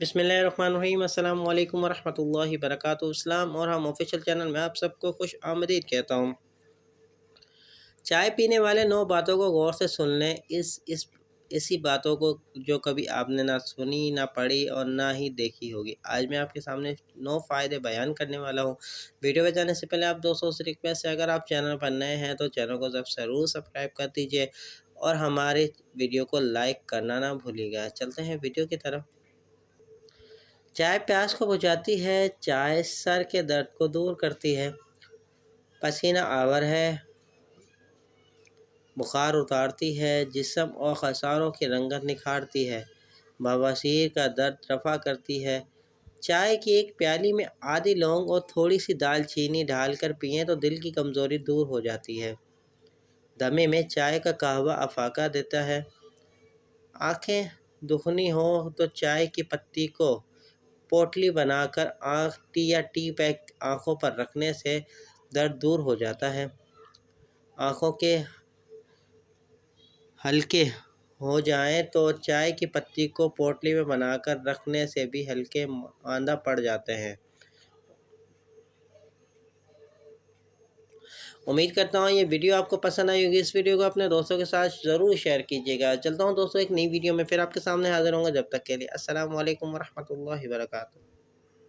बिस्मिल्लाहिर्रहमानिर्रहीम अस्सलाम वालेकुम वरहमतुल्लाहि वबरकातुहू। इस्लाम और हम ऑफिशियल चैनल में आप सबको खुश आमदीद कहता हूँ। चाय पीने वाले 9 बातों को गौर से सुन लें। ऐसी बातों को जो कभी आपने ना सुनी, ना पढ़ी और ना ही देखी होगी। आज मैं आपके सामने 9 फ़ायदे बयान करने वाला हूँ। वीडियो में जाने से पहले आप दोस्तों से रिक्वेस्ट है, अगर आप चैनल पर नए हैं तो चैनल को ज़रूर सब्सक्राइब कर दीजिए और हमारे वीडियो को लाइक करना ना भूलिएगा। चलते हैं वीडियो की तरफ। चाय प्यास को बुझाती है। चाय सर के दर्द को दूर करती है, पसीना आवर है, बुखार उतारती है, जिस्म और खसारों की रंगत निखारती है, बवासीर का दर्द रफ़ा करती है। चाय की एक प्याली में आधी लौंग और थोड़ी सी दालचीनी डालकर पिएं तो दिल की कमज़ोरी दूर हो जाती है। दमे में चाय का कहवा अफाका देता है। आँखें दुखनी हो तो चाय की पत्ती को पोटली बनाकर टी या टी पैक आँखों पर रखने से दर्द दूर हो जाता है। आँखों के हल्के हो जाएं तो चाय की पत्ती को पोटली में बनाकर रखने से भी हल्के मांदा पड़ जाते हैं। उम्मीद करता हूँ ये वीडियो आपको पसंद आई होगी। इस वीडियो को अपने दोस्तों के साथ ज़रूर शेयर कीजिएगा। चलता हूँ दोस्तों, एक नई वीडियो में फिर आपके सामने हाज़िर होंगे। जब तक के लिए अस्सलाम वालेकुम वरहमतुल्लाहि वबरकातुहू।